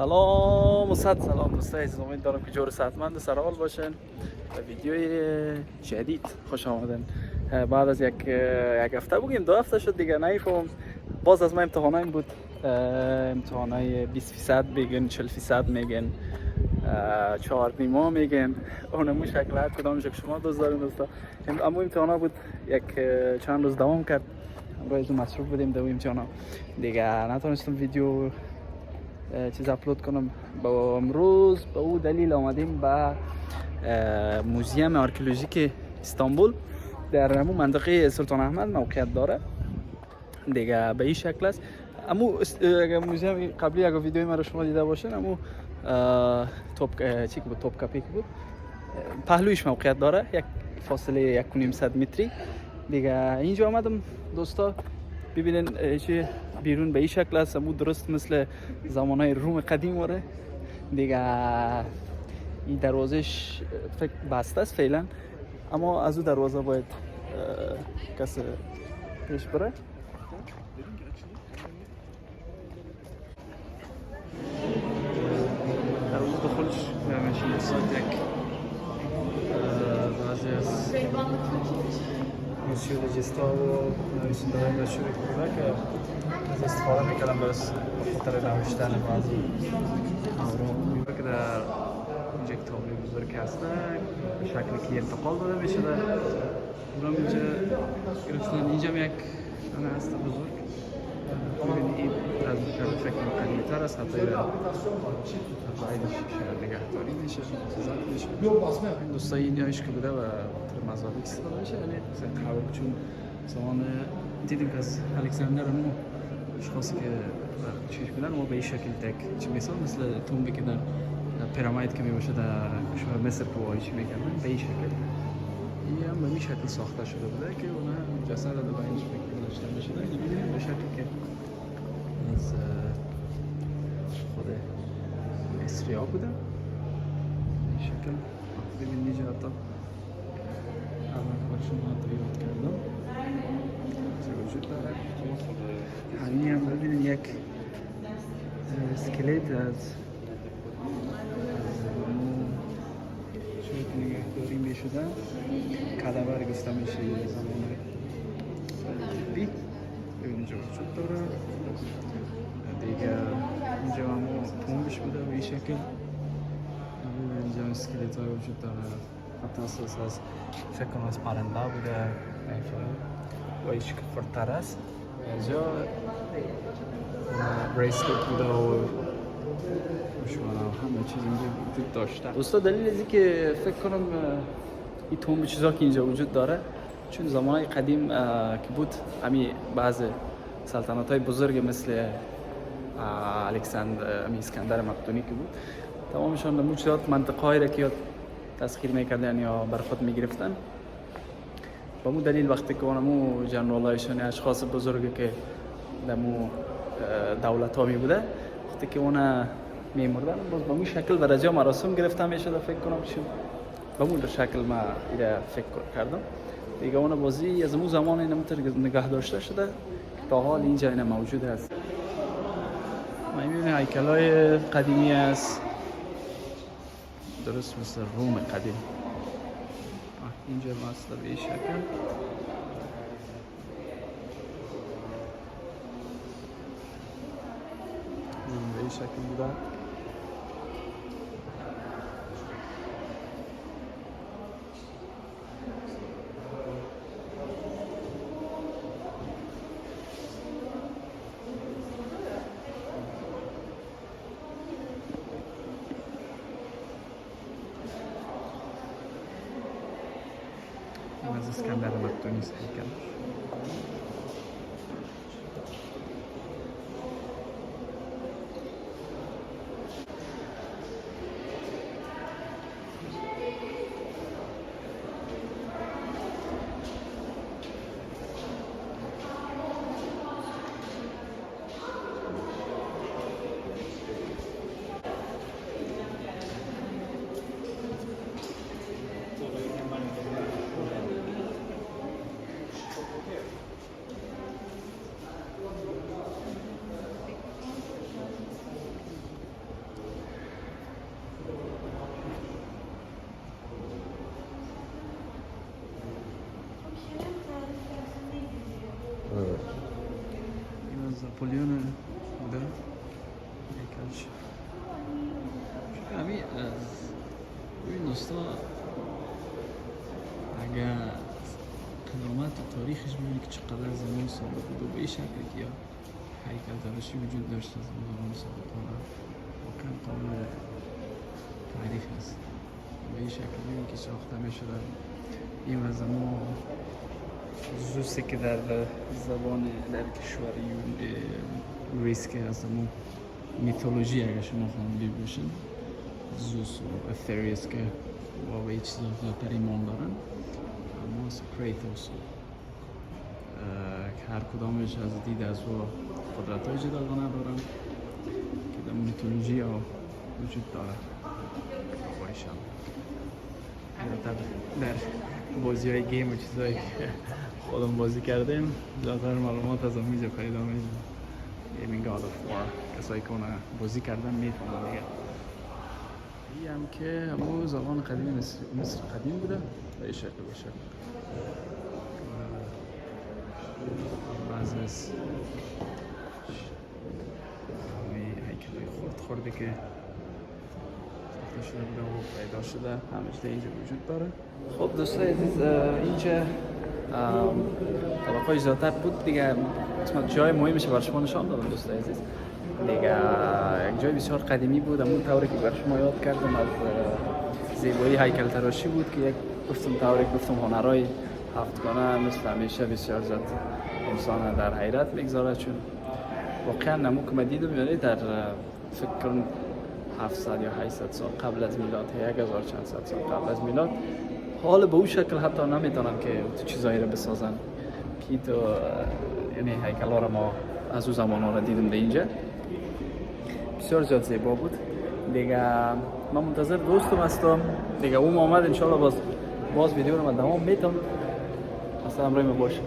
سلام و صد سلام دوستای عزیز، امیدوارم که جور و صحتمند و سرحال باشین. به ویدیوی جدید خوش آمدین. بعد از یک هفته بگیم 2 هفته شد دیگه، نمیفهم. باز از ما امتحانایم بود، امتحانای 20% بگین، 40% میگن، 4.5 میگن، اونمو شکل هر کدامش که شما دوست دارین دوستا. اما امتحانا بود، یک چند روز دوام کرد. امروز مصروف بودیم در امتحانا دیگه، نتونستم ویدیو چیز اپلود کنم. با امروز به او دلیل آمدیم به موزیم آرکئولوژیک استانبول در همون منطقه سلطان احمد موقعیت داره دیگه. به این شکل است. اما موزیم قبلی اگه ویدیوی ما رو شما دیده باشین، اما چی بود، توپکپی بود، پهلویش موقعیت داره، یک فاصله 1.5 متری دیگه. اینجا آمدم دوستا، ببینین چی بیرون به این شکل است. امو درست مثل زمانهای روم قدیم وره دیگه. این دروازش فکر بسته است فعلا، اما از او دروازه باید کسی پیش بره. دروازه دخولش میشه ساعت یک. بعضی از موسیولوژیستا و نویسنده‌های مشهور کوبه که از استفاده میکردن برس خاطر نوشتن بعضی اوراق میبه که در اینجا یک تابلوی بزرگ هسته به شکلی که انتقال داده میشه. در اونم اینجا گرفتن. اینجا یک خانه هست بزرگ، ببینید این از فکر قدیمی تر است، حتی بایدش نگهداری میشه، چیزات میشه. این دوستای اینجایش که بوده و خاطر مذاهبی استفاده میشه، یعنی قبل چون زمان دیدیم که از الکساندر اون اشخاصی که چیش بودن ما به این شکل تک چی مثال مثل تومبی که در پیرامید که میباشه در کشور مصر که واهیچی میکردن، به این شکل این هم به این شکل ساخته شده بوده که اونها جسد رو به این شکل داشته میشه. ببینید به شکلی که از خود مصریا بوده این شکل. ببینید اینجا حتی اول کارشون حتی یاد کردم وجود داره. همین هم ببینید یک اسکلت از شاید نگهداری می شدن، کدور گسته میشه زمان طبی. اینجا وجود داره دیگه. اینجا هم تومبش بوده به این شکل. اینجا اسکلت های وجود داره، حتی اساس از فکر کنم از پرنده بوده و این شکل فرتر است. اینجا بریسلت بوده و همه چیز اینجا وجود داشته. دوستا دلیل ازی که فکر کنم این تومب چیزا که اینجا وجود داره، چون زمانهای قدیم که بود، همین بعض سلطنت های بزرگ مثل اسکندر مقدونی که بود، تمامشان به موجودات منطقه هایی را که تسخیر میکردن یا بر خود میگرفتن. با مو دلیل وقتی که اونمو جنرالایشون اشخاص بزرگی که دمو دولت ها می بوده، وقتی که اونا می مردن، باز با مو شکل و رجا مراسم گرفته می شده. فکر کنم چون با مو شکل ما ایره فکر کردم دیگه. اونا بازی از مو زمان اینا نگه داشته شده تا حال اینجا اینا موجود است. ما میبینیم هیکل های قدیمی است، درست مثل روم قدیم. اینجا مثلا به این شکل به این شکل بوده. از اسکندر مقدونی است هیکل. ناپولیون بوده هیکلش. همین این دوستا اگر قدامت و تاریخش ببینید که چقدر زمان سابق بود و به این شکل که یا هیکل تراشی وجود داشت از زمان سابق ها واقعا قابل تعریف است. به این شکل ببینید که ساخته می شده. این زمان زوسی که در زبان در کشور ریسک از زمان میتولوژی اگر شما خوانده باشین زوس و اثریس که با به چیز زیادتر ایمان دارن اما سکریتوس که هر کدامش از دید از و قدرت های جداگانه دارن که در میتولوژی ها وجود داره. بایشان در بازی های گیم و چیزهایی که خودم بازی کردیم زیادتر معلومات از امیجا پیدا میشه. گیمینگ گاد آف وار کسایی که اونها بازی کردن میفهمن دیگه. این هم که همون زبان قدیمی مصر قدیم بوده به این شکل باشه. بعضی از هیکل‌های خورده که ساخته شده بوده و پیدا شده همش در اینجا وجود داره. خب دوستان عزیز اینجا طبقه زیادتر بود دیگه. قسمت جای مهمش برای شما نشان دادم دوستان عزیز دیگه. یک جای بسیار قدیمی بود همون طوری که برای شما یاد کردم از زیبایی هیکل تراشی بود که یک گفتم طوری گفتم هنرهای هفتگانه مثل همیشه بسیار زیاد انسان در حیرت میگذاره چون واقعا نمو که من دیدم یعنی در فکر کنم 700 یا 800 سال قبل از میلاد 1000 چند صد سال قبل از میلاد حال به اون شکل حتی نمیتونن که تو چیزایی رو بسازن که تو یعنی هیکل ها رو ما از اون زمان ها رو دیدم در اینجا بسیار زیاد زیبا بود دیگه. من منتظر دوستم هستم دیگه اون آمد انشالله باز ویدیو رو من دوام میتم اصلا امروی من باشه.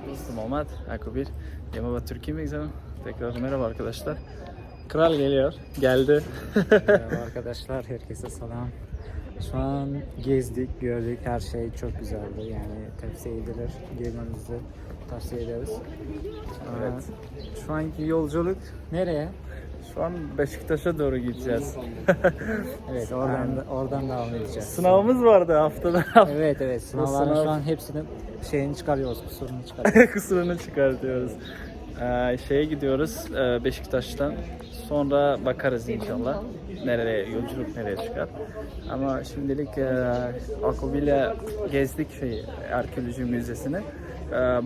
دوستم آمد Akubir یه ما با ترکی میگذارم tekrar merhaba arkadaşlar. Kral geliyor. Geldi. Merhaba arkadaşlar, herkese selam. Şu an gezdik, gördük, her şey çok güzeldi. Yani tavsiye edilir, gelmenizi tavsiye ederiz. Evet. Şu anki yolculuk nereye? Şu an Beşiktaş'a doğru gideceğiz. Evet, oradan devam edeceğiz. Sınavımız vardı haftada. Evet, sınavların şu an hepsinin şeyini çıkarıyoruz, kusurunu çıkarıyoruz. Kusurunu çıkartıyoruz. Şeye gidiyoruz Beşiktaş'tan. Sonra bakarız inşallah nereye yolculuk nereye çıkar. Ama şimdilik Akubir'le gezdik arkeoloji müzesini.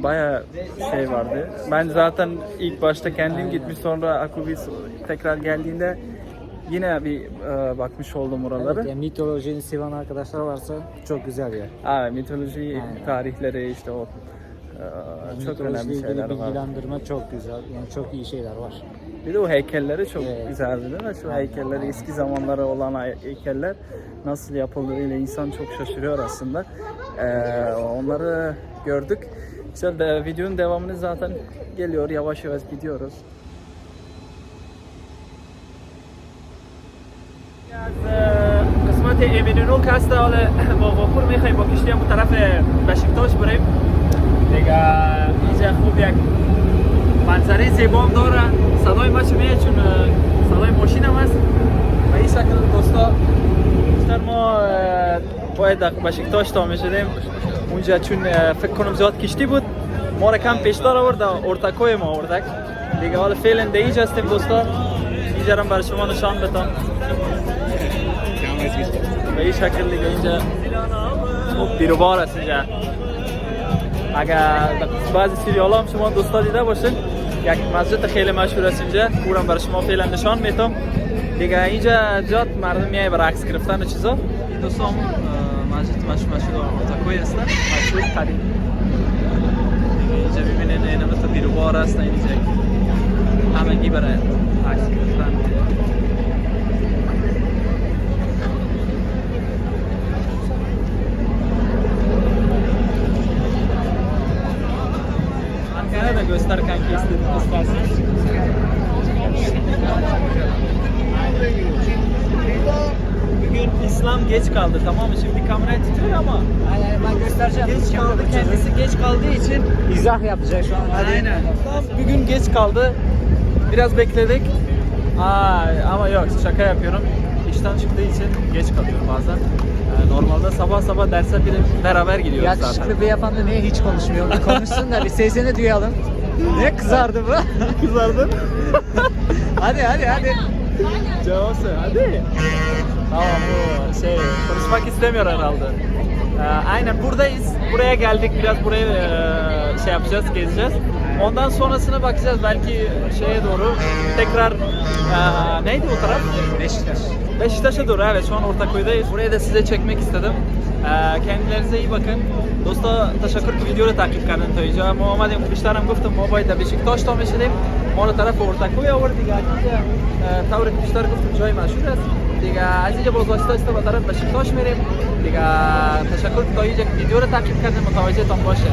Bayağı şey vardı. Ben zaten ilk başta kendim gitmiş sonra Akubir tekrar geldiğinde yine bir bakmış oldum oraları. Evet, yani mitolojini seven arkadaşlar varsa çok güzel yer. Mitoloji tarihleri işte o çok önemli şeyler var. Bilgilendirme çok güzel. Yani çok iyi şeyler var. Bir de o heykelleri çok güzeldi değil mi? Şu heykelleri eski zamanlara olan heykeller nasıl yapıldığıyla insan çok şaşırıyor aslında. Onları gördük. İşte videonun devamını zaten geliyor. Yavaş yavaş gidiyoruz. از قسمت امیدونوک هست حالا با واپور میخوایم با کشتی هم طرف بشکتاش بریم دیگه. اینجا خوب یک منظره زیبا هم داره. صدای ما میاد چون صدای ماشین هم هست. و این شکل دوستا بیشتر ما باید بشکتاش تا میشدیم اونجا چون فکر کنم زیاد کشتی بود ما را کم پیشتر آورد ارتکای ما آوردک دیگه. حالا فعلا در اینجا هستیم دوستا. اینجا رو برای شما نشان بدم به این شکل دیگه. اینجا خوب بیروبار هست اینجا. اگر بعضی سریال هم شما دوستا دیده باشین یک مسجد خیلی مشهور است اینجا اونم برای شما فعلا نشان میدم دیگه. اینجا زیاد مردم میای برای عکس گرفتن و چیزا. این دوستان مسجد مشهور ارتکای هست مشهور قدیم. اینجا ببینید اینا مثل بیروبار هست اینجا همگی برای عکس گرفتن. Ankara'da göster kanki istersen. Bugün İslam geç kaldı tamam mı? Şimdi kamerayı tutuyor ama Yani ben göstereceğim. geç kaldı. Kendisi geç kaldığı için İzah yapacak şu an. aynen. Bugün geç kaldı. Biraz bekledik. Ama yok, şaka yapıyorum. İşten çıktığı için geç kalıyor bazen. Normalde sabah sabah derse beraber gidiyoruz zaten. Yakışıklı beyefendi niye hiç konuşmuyor? Bir konuşsun da bir sesini duyalım. Niye kızardı bu? Kızardın. hadi. Cevap söyle, hadi. Tamam, bu konuşmak istemiyor herhalde. Aynen buradayız. Buraya geldik, biraz buraya yapacağız, gezeceğiz. Ondan sonrasına bakacağız, belki şeye doğru tekrar neydi o taraf? Beşiktaş'a doğru, evet, şu an Ortaköy'deyiz. Buraya da size çekmek istedim. Kendilerinize iyi bakın. دوستا تشکر که ویدیو رو تعقیب کردن تا اینجا. ما اومدیم بیشترم گفتم ما باید در بشکتاش تا میشدیم، ما رو طرف اورتاکوی آورد دیگه. طور که بیشتر گفتم جای مشهور است دیگه. از اینجا باز آهسته به طرف بشکتاش میریم دیگه. تشکر که تا اینجا ویدیو رو تعقیب کردن، متوجهتان باشه.